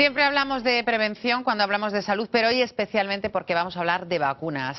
Siempre hablamos de prevención cuando hablamos de salud, pero hoy especialmente porque vamos a hablar de vacunas.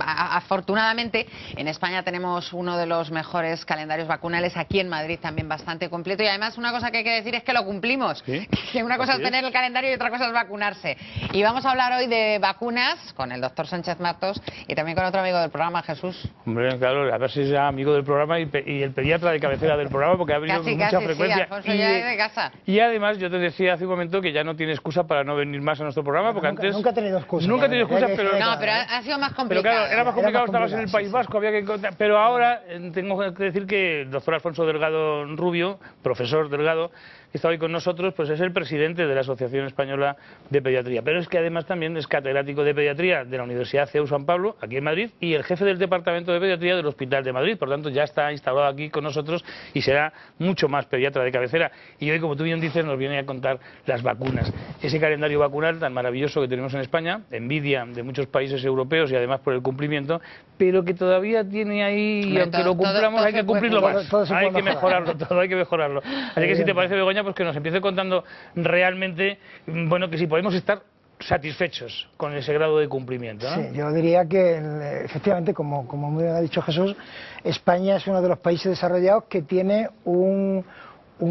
Afortunadamente, en España tenemos uno de los mejores calendarios vacunales, aquí en Madrid también bastante completo, y además una cosa que hay que decir es que lo cumplimos. ¿Sí? Que una cosa es tener el calendario y otra cosa es vacunarse. Y vamos a hablar hoy de vacunas con el doctor Sánchez Martos y también con otro amigo del programa, Jesús. Hombre, claro, a ver si es amigo del programa y el pediatra de cabecera del programa, porque ha venido con mucha frecuencia. Sí, Alfonso ya es de casa. Y además, yo te decía hace un momento que ya no tiene excusa para no venir más a nuestro programa, porque antes... Nunca he tenido excusa. Nunca he tenido excusa, pero... No, pero ha sido más complicado. Pero claro, era más complicado, estabas en el País Vasco, había que... Pero ahora tengo que decir que el doctor Alfonso Delgado Rubio, profesor Delgado, que está hoy con nosotros, pues es el presidente de la Asociación Española de Pediatría. Pero es que además también es catedrático de Pediatría de la Universidad CEU San Pablo, aquí en Madrid, y el jefe del Departamento de Pediatría del Hospital de Madrid. Por tanto, ya está instalado aquí con nosotros y será mucho más pediatra de cabecera. Y hoy, como tú bien dices, nos viene a contar las vacunas. Ese calendario vacunal tan maravilloso que tenemos en España, envidia de muchos países europeos y además por el cumplimiento, pero que todavía tiene ahí, y aunque lo cumplamos, hay que cumplirlo más. Hay que mejorarlo todo, hay que mejorarlo. Así que si te parece, Begoña, pues que nos empiece contando realmente, bueno, que si podemos estar satisfechos con ese grado de cumplimiento, ¿no? Sí, yo diría que efectivamente, como muy bien ha dicho Jesús, España es uno de los países desarrollados que tiene un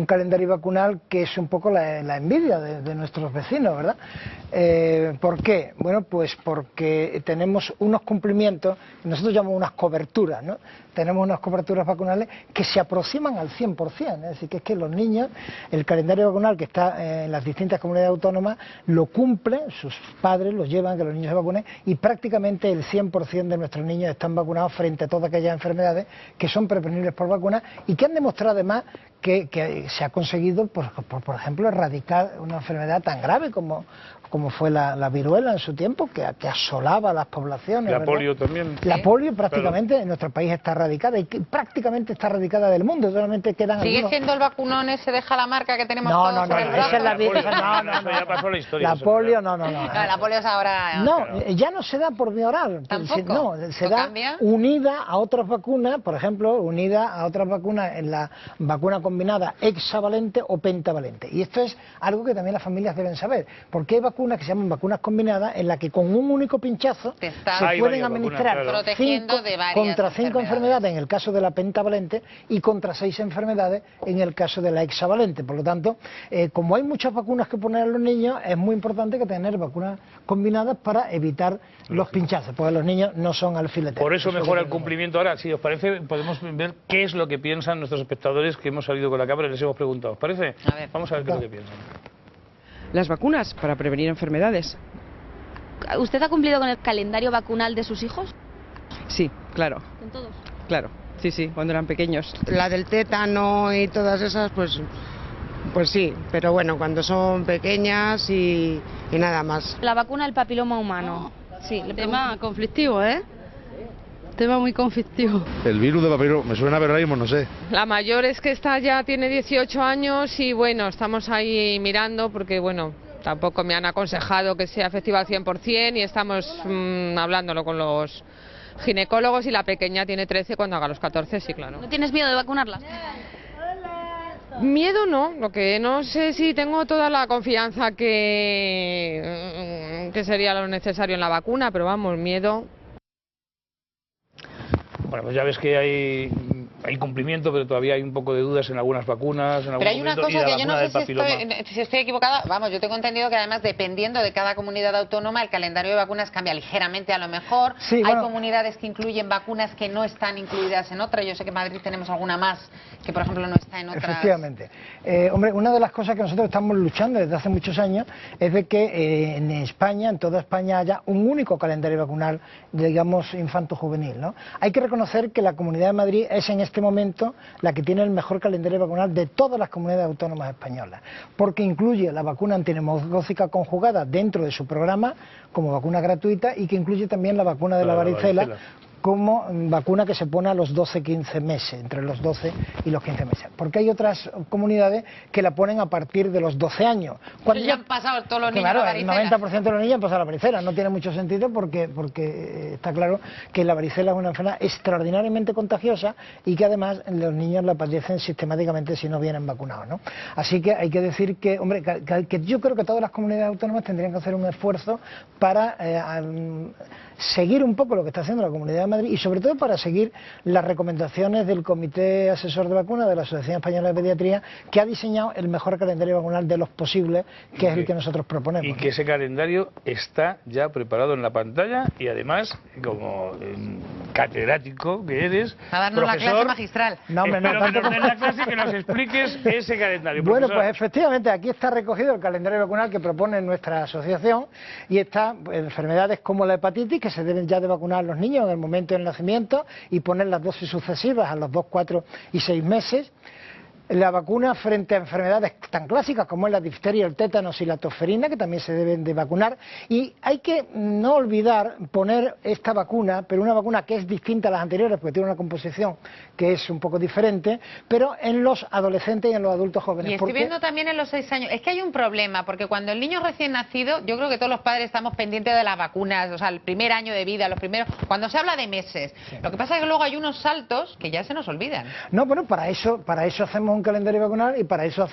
calendario vacunal que es un poco la envidia de nuestros vecinos, ¿verdad? ¿Por qué? Bueno, pues porque tenemos unos cumplimientos, nosotros llamamos unas coberturas, ¿no? Tenemos unas coberturas vacunales que se aproximan al 100%, es decir, que es que los niños, el calendario vacunal que está en las distintas comunidades autónomas, lo cumplen, sus padres los llevan, que los niños se vacunen, y prácticamente el 100% de nuestros niños están vacunados frente a todas aquellas enfermedades que son prevenibles por vacunas y que han demostrado además que se ha conseguido, por ejemplo, erradicar una enfermedad tan grave como fue la viruela en su tiempo, que asolaba a las poblaciones. La polio también. La polio prácticamente en nuestro país está erradicada y prácticamente está erradicada del mundo, solamente quedan ¿Sigue algunos... siendo el vacunón ese deja la marca que tenemos no, todos no, en el no, brazo? esa es la vida. No, ya pasó la historia. La polio, no. No, la polio es ahora... No, ya no se da por vía oral. ¿Tampoco? No, se da cambia? unida a otras vacunas, por ejemplo, unida a otras vacunas en la vacuna combinada hexavalente o pentavalente. Y esto es algo que también las familias deben saber, porque hay vacunas que se llaman vacunas combinadas en las que con un único pinchazo se pueden administrar contra 5 enfermedades en el caso de la pentavalente y contra 6 enfermedades en el caso de la hexavalente. Por lo tanto, como hay muchas vacunas que poner a los niños, es muy importante que tener vacunas combinadas para evitar los pinchazos, porque los niños no son alfileteros. Por eso mejora el cumplimiento. Ahora, si os parece, podemos ver qué es lo que piensan nuestros espectadores que hemos salido con la cámara y les hemos preguntado. ¿Os parece? A ver. Vamos a ver qué es lo que piensan. Las vacunas para prevenir enfermedades. ¿Usted ha cumplido con el calendario vacunal de sus hijos? Sí, claro. ¿Con todos? Claro, sí, cuando eran pequeños. La del tétano y todas esas, pues sí, pero bueno, cuando son pequeñas y nada más. La vacuna del papiloma humano. Sí, tema conflictivo, ¿eh? Tema muy conflictivo. El virus de papiloma, me suena, pero ahora mismo no sé. La mayor es que ya tiene 18 años y bueno, estamos ahí mirando porque bueno, tampoco me han aconsejado que sea efectiva al 100% y estamos hablándolo con los ginecólogos y la pequeña tiene 13, cuando haga los 14, sí, claro. ¿No tienes miedo de vacunarla? Miedo no, lo que no sé si tengo toda la confianza que sería lo necesario en la vacuna, pero vamos, miedo. Bueno, pues ya ves que hay cumplimiento, pero todavía hay un poco de dudas en algunas vacunas. Pero hay una cosa que yo no sé si estoy equivocada. Vamos, yo tengo entendido que además, dependiendo de cada comunidad autónoma, el calendario de vacunas cambia ligeramente a lo mejor. Sí, hay comunidades que incluyen vacunas que no están incluidas en otras. Yo sé que en Madrid tenemos alguna más que, por ejemplo, no está en otras. Efectivamente. Hombre, una de las cosas que nosotros estamos luchando desde hace muchos años es de que en España, en toda España, haya un único calendario vacunal, digamos, infanto-juvenil, ¿no? Hay que reconocer que la Comunidad de Madrid es en este momento la que tiene el mejor calendario vacunal de todas las comunidades autónomas españolas, porque incluye la vacuna antineumocócica conjugada dentro de su programa como vacuna gratuita y que incluye también la vacuna de la varicela como vacuna que se pone a los 12-15 meses, entre los 12 y los 15 meses. Porque hay otras comunidades que la ponen a partir de los 12 años. Cuando ya han pasado todos los niños claro, la varicela. El 90% de los niños han pasado la varicela. No tiene mucho sentido porque está claro que la varicela es una enfermedad extraordinariamente contagiosa y que además los niños la padecen sistemáticamente si no vienen vacunados, ¿no? Así que hay que decir que, hombre, que yo creo que todas las comunidades autónomas tendrían que hacer un esfuerzo para seguir un poco lo que está haciendo la Comunidad de Madrid y sobre todo para seguir las recomendaciones del Comité Asesor de Vacunas de la Asociación Española de Pediatría, que ha diseñado el mejor calendario vacunal de los posibles, que es el que nosotros proponemos. Y que ese calendario está ya preparado en la pantalla y además, como catedrático que eres, a darnos profesor, la clase magistral. No, hombre, no, que nos den la clase y que nos expliques ese calendario. Bueno, profesor. pues efectivamente aquí está recogido el calendario vacunal que propone nuestra asociación y está enfermedades como la hepatitis, que se deben ya de vacunar a los niños en el momento del nacimiento y poner las dosis sucesivas a los 2, 4 y 6 meses. La vacuna frente a enfermedades tan clásicas como es la difteria, el tétanos y la tosferina, que también se deben de vacunar. Y hay que no olvidar poner esta vacuna, pero una vacuna que es distinta a las anteriores, porque tiene una composición que es un poco diferente, pero en los adolescentes y en los adultos jóvenes. Y estoy viendo también en los 6 años. Es que hay un problema, porque cuando el niño es recién nacido, yo creo que todos los padres estamos pendientes de las vacunas, o sea, el primer año de vida, los primeros, cuando se habla de meses. Sí. Lo que pasa es que luego hay unos saltos que ya se nos olvidan. No, bueno, para eso hacemos un calendario vacunal y para eso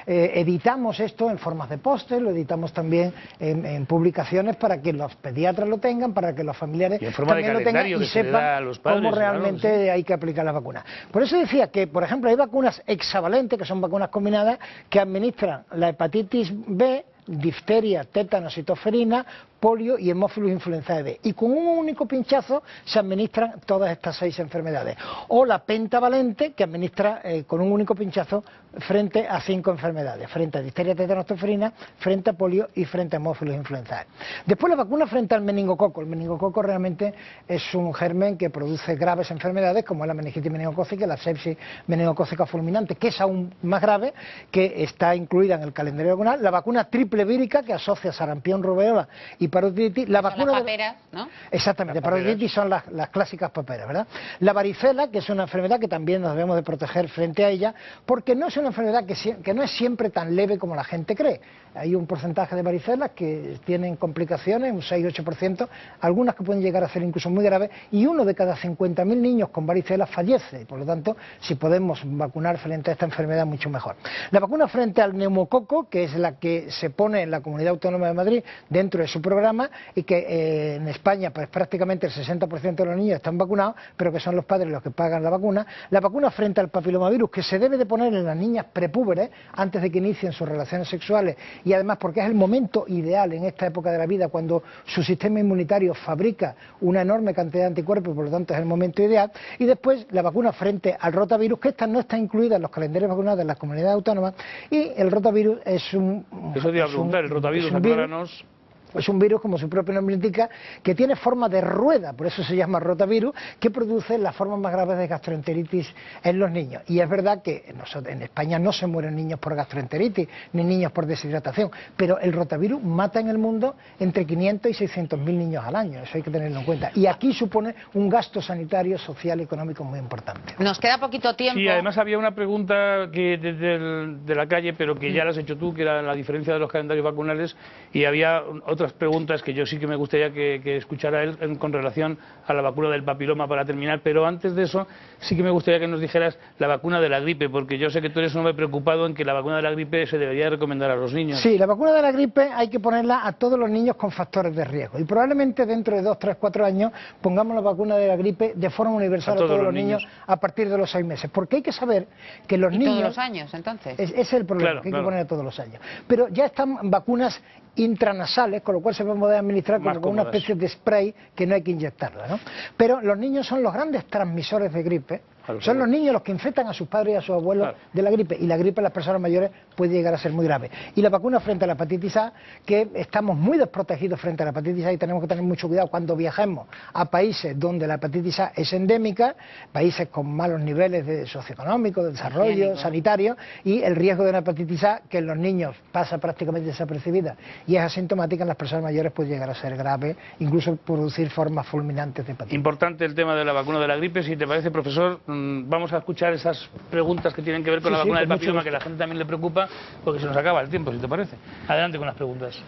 editamos esto en formas de póster, lo editamos también en publicaciones para que los pediatras lo tengan, para que los familiares también lo tengan y sepan cómo realmente hay que aplicar la vacuna. Por eso decía que, por ejemplo, hay vacunas hexavalentes, que son vacunas combinadas, que administran la hepatitis B, difteria, tétanos y tosferina, polio y hemófilos influenzae B. Y con un único pinchazo se administran todas estas 6 enfermedades. O la pentavalente, que administra con un único pinchazo frente a 5 enfermedades, frente a difteria, tétanos, tosferina, frente a polio y frente a hemófilos influenzae. Después la vacuna frente al meningococo. El meningococo realmente es un germen que produce graves enfermedades como la meningitis meningocócica y la sepsis meningocócica fulminante, que es aún más grave, que está incluida en el calendario vacunal. La vacuna triple vírica, que asocia sarampión, rubeola y parotiditis. La vacuna las paperas, ¿no? Exactamente, parotiditis son las clásicas paperas, ¿verdad? La varicela, que es una enfermedad que también nos debemos de proteger frente a ella, porque no es una enfermedad que no es siempre tan leve como la gente cree. Hay un porcentaje de varicelas que tienen complicaciones, un 6-8%, algunas que pueden llegar a ser incluso muy graves, y 1 de cada 50.000 niños con varicela fallece. Por lo tanto, si podemos vacunar frente a esta enfermedad, mucho mejor. La vacuna frente al neumococo, que es la que se pone en la Comunidad Autónoma de Madrid dentro de su programa, y que en España pues prácticamente el 60% de los niños están vacunados, pero que son los padres los que pagan la vacuna. La vacuna frente al papilomavirus, que se debe de poner en las niñas prepúberes antes de que inicien sus relaciones sexuales, y además porque es el momento ideal en esta época de la vida cuando su sistema inmunitario fabrica una enorme cantidad de anticuerpos, por lo tanto es el momento ideal. Y después la vacuna frente al rotavirus, que esta no está incluida en los calendarios vacunados de las comunidades autónomas, y el rotavirus es un... Eso te iba a preguntar, el rotavirus, acláranos. Es un virus, como su propio nombre indica, que tiene forma de rueda, por eso se llama rotavirus, que produce las formas más graves de gastroenteritis en los niños. Y es verdad que en España no se mueren niños por gastroenteritis, ni niños por deshidratación, pero el rotavirus mata en el mundo entre 500 y 600.000 niños al año, eso hay que tenerlo en cuenta. Y aquí supone un gasto sanitario, social y económico muy importante. Nos queda poquito tiempo. Sí, además había una pregunta que de la calle, pero que ya la has hecho tú, que era la diferencia de los calendarios vacunales, y había otras preguntas que yo sí que me gustaría que escuchara él con relación a la vacuna del papiloma para terminar, pero antes de eso sí que me gustaría que nos dijeras la vacuna de la gripe, porque yo sé que tú eres un hombre preocupado en que la vacuna de la gripe se debería recomendar a los niños. Sí, la vacuna de la gripe hay que ponerla a todos los niños con factores de riesgo y probablemente dentro de 2, 3, 4 años pongamos la vacuna de la gripe de forma universal a todos los niños a partir de los 6 meses, porque hay que saber que los niños... todos los años, entonces. Ese es el problema, claro, que hay que poner a todos los años. Pero ya están vacunas intranasales, con lo cual se puede poder administrar como una especie de spray que no hay que inyectarla, ¿no? Pero los niños son los grandes transmisores de gripe Claro, Son los niños los que infectan a sus padres y a sus abuelos de la gripe, y la gripe en las personas mayores puede llegar a ser muy grave. Y la vacuna frente a la hepatitis A, que estamos muy desprotegidos frente a la hepatitis A y tenemos que tener mucho cuidado cuando viajemos a países donde la hepatitis A es endémica, países con malos niveles de socioeconómico, de desarrollo, sanitario, y el riesgo de una hepatitis A, que en los niños pasa prácticamente desapercibida y es asintomática, en las personas mayores puede llegar a ser grave, incluso producir formas fulminantes de hepatitis. Importante el tema de la vacuna de la gripe. Si te parece, profesor, vamos a escuchar esas preguntas que tienen que ver con la vacuna del papiloma, que a la gente también le preocupa, porque se nos acaba el tiempo, si te parece. Adelante con las preguntas.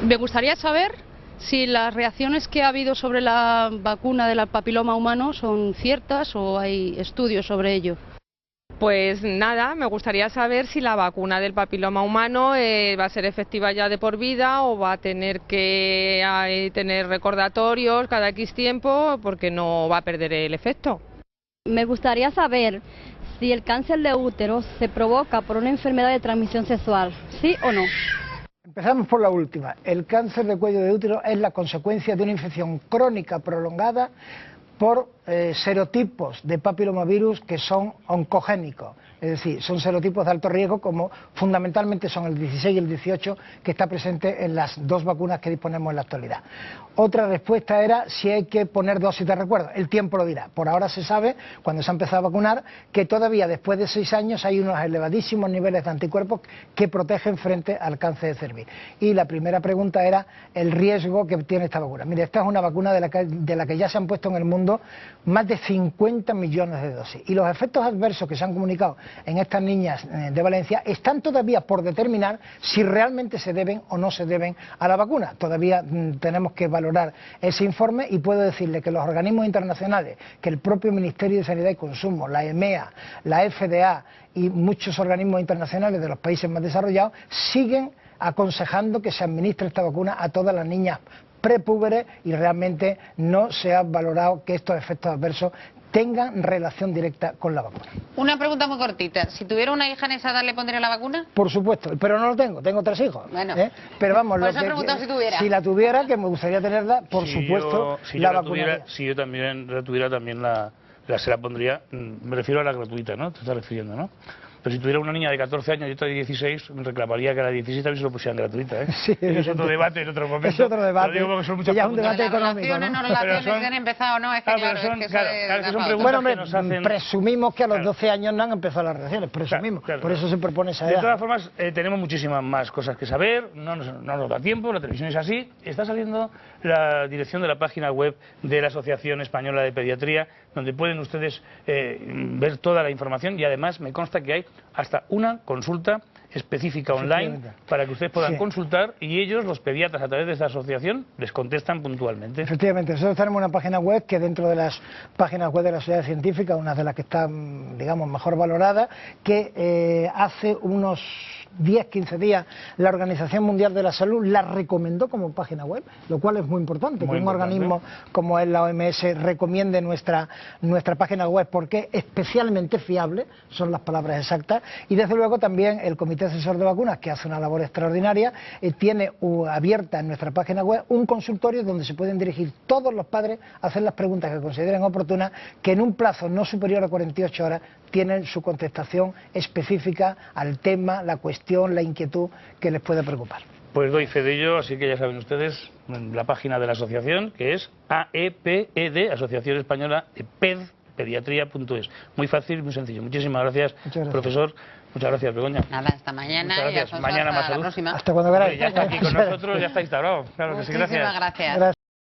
Me gustaría saber si las reacciones que ha habido sobre la vacuna del papiloma humano son ciertas o hay estudios sobre ello. Pues nada, me gustaría saber si la vacuna del papiloma humano va a ser efectiva ya de por vida o va a tener que tener recordatorios cada X tiempo, porque no va a perder el efecto. Me gustaría saber si el cáncer de útero se provoca por una enfermedad de transmisión sexual, ¿sí o no? Empezamos por la última. El cáncer de cuello de útero es la consecuencia de una infección crónica prolongada por serotipos de papilomavirus que son oncogénicos, es decir, son serotipos de alto riesgo, como fundamentalmente son el 16 y el 18, que está presente en las dos vacunas que disponemos en la actualidad. Otra respuesta era si hay que poner dosis de recuerdo. El tiempo lo dirá. Por ahora se sabe, cuando se ha empezado a vacunar, que todavía después de 6 años hay unos elevadísimos niveles de anticuerpos que protegen frente al cáncer de cervix. Y la primera pregunta era el riesgo que tiene esta vacuna. Mire, esta es una vacuna de la que ya se han puesto en el mundo más de 50 millones de dosis. Y los efectos adversos que se han comunicado en estas niñas de Valencia están todavía por determinar si realmente se deben o no se deben a la vacuna. Todavía tenemos que valorar ese informe, y puedo decirle que los organismos internacionales, que el propio Ministerio de Sanidad y Consumo, la EMEA, la FDA y muchos organismos internacionales de los países más desarrollados, siguen aconsejando que se administre esta vacuna a todas las niñas prepúberes, y realmente no se ha valorado que estos efectos adversos tengan relación directa con la vacuna. Una pregunta muy cortita. Si tuviera una hija en esa edad, ¿le pondría la vacuna? Por supuesto, pero no lo tengo 3 hijos. Bueno, pero vamos, por eso he preguntado si tuviera. Si la tuviera, que me gustaría tenerla, por supuesto, la vacunaría. Si yo también la tuviera, también se la pondría. Me refiero a la gratuita, ¿no? Te estás refiriendo, ¿no? Pero si tuviera una niña de 14 años y otra de 16, me reclamaría que a la de 16 también se lo pusieran gratuita, ¿eh? Sí, es otro debate en otro momento. Es otro debate. Lo digo porque son muchas ya es un debate económico, ¿no? ¿no? Relaciones que han empezado, ¿no? Es que claro, es que son preguntas bueno, que nos hacen... presumimos que a los 12 años no han empezado las relaciones, presumimos. Por eso se propone esa edad. De todas formas, tenemos muchísimas más cosas que saber, no nos da tiempo, la televisión es así. Está saliendo la dirección de la página web de la Asociación Española de Pediatría, donde pueden ustedes ver toda la información, y además me consta que hay hasta una consulta específica online para que ustedes puedan consultar, y ellos, los pediatras, a través de esta asociación, les contestan puntualmente. Efectivamente, nosotros tenemos una página web que, dentro de las páginas web de la sociedad científica, una de las que está, digamos, mejor valorada, que hace unos 10-15 días la Organización Mundial de la Salud la recomendó como página web, lo cual es muy importante, que un organismo como es la OMS recomiende nuestra página web, porque es especialmente fiable, son las palabras exactas. Y desde luego también el Comité Asesor de Vacunas, que hace una labor extraordinaria, tiene abierta en nuestra página web un consultorio donde se pueden dirigir todos los padres a hacer las preguntas que consideren oportunas, que en un plazo no superior a 48 horas tienen su contestación específica al tema, la cuestión, la inquietud que les puede preocupar. Pues doy fe de ello, así que ya saben ustedes la página de la asociación, que es AEPED, Asociación Española de Pediatría.es. Muy fácil, muy sencillo. Muchísimas gracias, profesor. Muchas gracias, Begoña. Nada, hasta mañana. Muchas gracias. Y mañana hasta más salud. la próxima. Hasta cuando queráis. Ya está aquí con nosotros, ya está instaurado. Claro que sí, gracias. Muchísimas gracias.